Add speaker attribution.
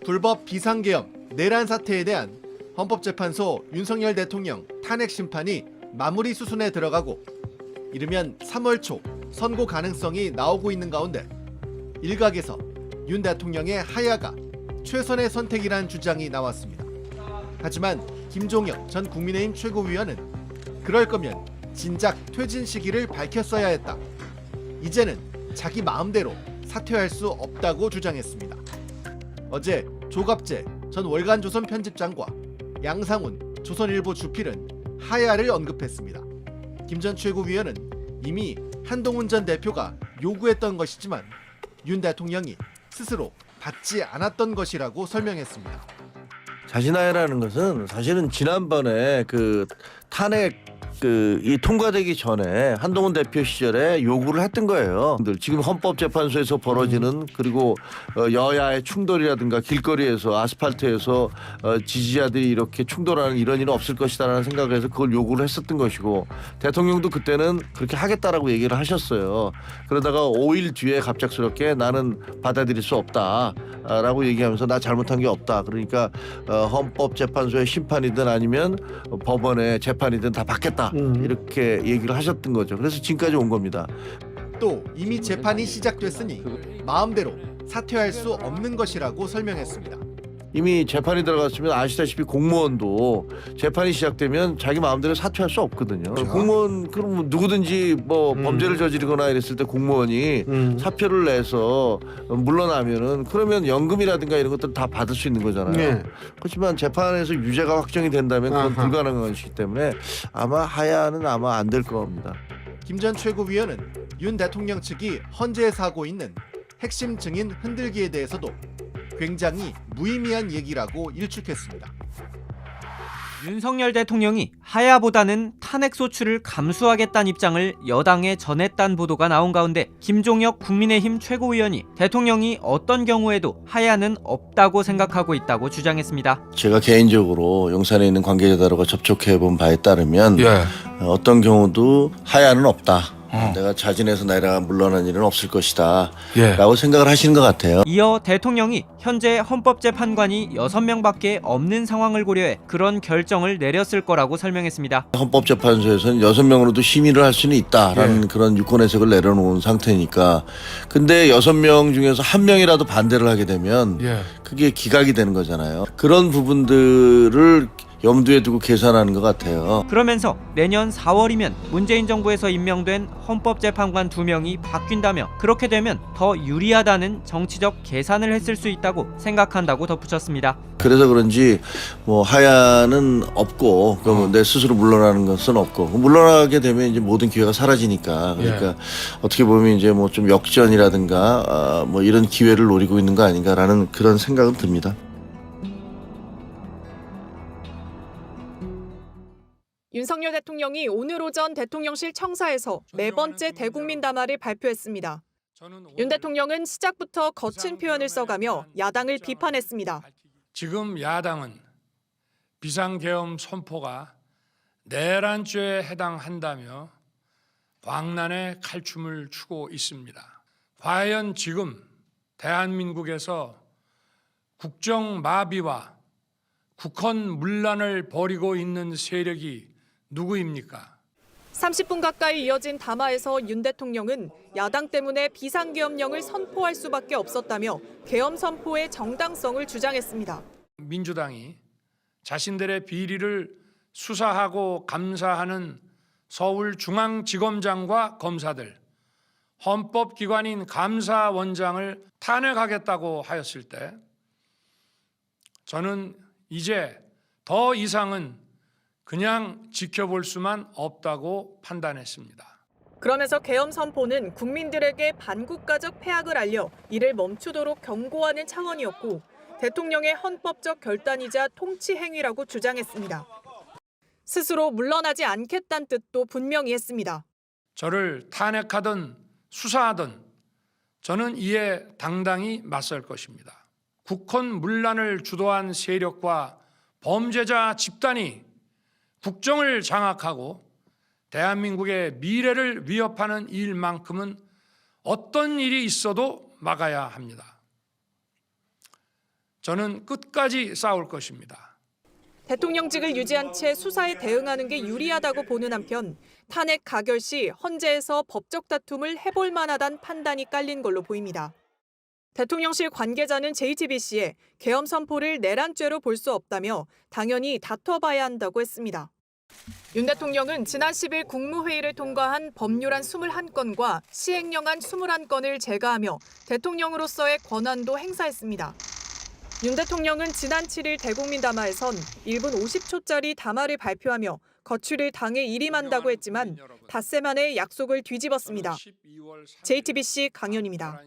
Speaker 1: 불법 비상계엄 내란 사태에 대한 헌법재판소 윤석열 대통령 탄핵 심판이 마무리 수순에 들어가고 이르면 3월 초 선고 가능성이 나오고 있는 가운데 일각에서 윤 대통령의 하야가 최선의 선택이란 주장이 나왔습니다. 하지만 김종혁 전 국민의힘 최고위원은 그럴 거면 진작 퇴진 시기를 밝혔어야 했다. 이제는 자기 마음대로 사퇴할 수 없다고 주장했습니다. 어제 조갑재 전 월간조선 편집장과 양상훈 조선일보 주필은 하야를 언급했습니다. 김 전 최고위원은 이미 한동훈 전 대표가 요구했던 것이지만 윤 대통령이 스스로 받지 않았던 것이라고 설명했습니다.
Speaker 2: 자진하야라는 것은 사실은 지난번에 그 탄핵 이 통과되기 전에 한동훈 대표 시절에 요구를 했던 거예요. 지금 헌법재판소에서 벌어지는 그리고 여야의 충돌이라든가 길거리에서 아스팔트에서 지지자들이 이렇게 충돌하는 이런 일은 없을 것이다라는 생각을 해서 그걸 요구를 했었던 것이고 대통령도 그때는 그렇게 하겠다라고 얘기를 하셨어요. 그러다가 5일 뒤에 갑작스럽게 나는 받아들일 수 없다라고 얘기하면서 나 잘못한 게 없다. 그러니까 헌법재판소의 심판이든 아니면 법원의 재판이든 다 받겠다. 이렇게 얘기를 하셨던 거죠. 그래서 지금까지 온 겁니다.
Speaker 1: 또 이미 재판이 시작됐으니 마음대로 사퇴할 수 없는 것이라고 설명했습니다.
Speaker 2: 이미 재판이 들어갔으면 아시다시피 공무원도 재판이 시작되면 자기 마음대로 사퇴할 수 없거든요.
Speaker 3: 그렇죠.
Speaker 2: 공무원 그럼 누구든지 뭐 범죄를 저지르거나 이랬을 때 공무원이 사표를 내서 물러나면은 그러면 연금이라든가 이런 것들 다 받을 수 있는 거잖아요.
Speaker 3: 네.
Speaker 2: 그렇지만 재판에서 유죄가 확정이 된다면 그건
Speaker 3: 아하.
Speaker 2: 불가능한 것이기 때문에 아마 하야는 아마 안 될 겁니다.
Speaker 1: 김 전 최고위원은 윤 대통령 측이 헌재에서 하고 있는 핵심 증인 흔들기에 대해서도 굉장히 무의미한 얘기라고 일축했습니다.
Speaker 4: 윤석열 대통령이 하야보다는 탄핵 소추를 감수하겠다는 입장을 여당에 전했다는 보도가 나온 가운데 김종혁 국민의힘 최고위원이 대통령이 어떤 경우에도 하야는 없다고 생각하고 있다고 주장했습니다.
Speaker 2: 제가 개인적으로 용산에 있는 관계자들과 접촉해 본 바에 따르면
Speaker 3: 예.
Speaker 2: 어떤 경우도 하야는 없다. 내가 자진해서 내가 물러난 일은 없을 것이다.
Speaker 3: 예.
Speaker 2: 라고 생각을 하시는 것 같아요.
Speaker 4: 이어 대통령이 현재 헌법재판관이 6명밖에 없는 상황을 고려해 그런 결정을 내렸을 거라고 설명했습니다.
Speaker 2: 헌법재판소에서는 6명으로도 심의를 할 수는 있다라는 그런 유권 해석을 내려놓은 상태니까 근데 6명 중에서 1명이라도 반대를 하게 되면
Speaker 3: 예.
Speaker 2: 그게 기각이 되는 거잖아요. 그런 부분들을 염두에 두고 계산하는 것 같아요.
Speaker 4: 그러면서 내년 4월이면 문재인 정부에서 임명된 헌법재판관 2명이 바뀐다며 그렇게 되면 더 유리하다는 정치적 계산을 했을 수 있다고 생각한다고 덧붙였습니다.
Speaker 2: 그래서 그런지 뭐 하야는 없고 그러면 내 스스로 물러나는 것은 없고 물러나게 되면 이제 모든 기회가 사라지니까 그러니까 어떻게 보면 이제 뭐 좀 역전이라든가 뭐 이런 기회를 노리고 있는 거 아닌가라는 그런 생각은 듭니다.
Speaker 5: 윤석열 대통령이 오늘 오전 대통령실 청사에서 네 번째 대국민 담화를 발표했습니다. 윤 대통령은 시작부터 거친 표현을 써가며 야당을 비판했습니다.
Speaker 6: 지금 야당은 비상계엄 선포가 내란죄에 해당한다며 광란의 칼춤을 추고 있습니다. 과연 지금 대한민국에서 국정마비와 국헌문란을 벌이고 있는 세력이 누구입니까?
Speaker 5: 30분 가까이 이어진 담화에서 윤 대통령은 야당 때문에 비상계엄령을 선포할 수밖에 없었다며 계엄 선포의 정당성을 주장했습니다.
Speaker 6: 민주당이 자신들의 비리를 수사하고 감사하는 서울중앙지검장과 검사들, 헌법기관인 감사원장을 탄핵하겠다고 하였을 때 저는 이제 더 이상은 그냥 지켜볼 수만 없다고 판단했습니다.
Speaker 5: 그러면서 계엄 선포는 국민들에게 반국가적 패악을 알려 이를 멈추도록 경고하는 차원이었고 대통령의 헌법적 결단이자 통치 행위라고 주장했습니다. 스스로 물러나지 않겠다는 뜻도 분명히 했습니다.
Speaker 6: 저를 탄핵하든 수사하든 저는 이에 당당히 맞설 것입니다. 국헌문란을 주도한 세력과 범죄자 집단이 국정을 장악하고 대한민국의 미래를 위협하는 일만큼은 어떤 일이 있어도 막아야 합니다. 저는 끝까지 싸울 것입니다.
Speaker 5: 대통령직을 유지한 채 수사에 대응하는 게 유리하다고 보는 한편 탄핵 가결 시 헌재에서 법적 다툼을 해볼 만하다는 판단이 깔린 걸로 보입니다. 대통령실 관계자는 JTBC에 계엄 선포를 내란죄로 볼 수 없다며 당연히 다퉈봐야 한다고 했습니다. 윤 대통령은 지난 10일 국무회의를 통과한 법률안 21건과 시행령안 21건을 제거하며 대통령으로서의 권한도 행사했습니다. 윤 대통령은 지난 7일 대국민 담화에선 1분 50초짜리 담화를 발표하며 거취를 당에 일임한다고 했지만 닷새 만에 약속을 뒤집었습니다. JTBC 강연입니다.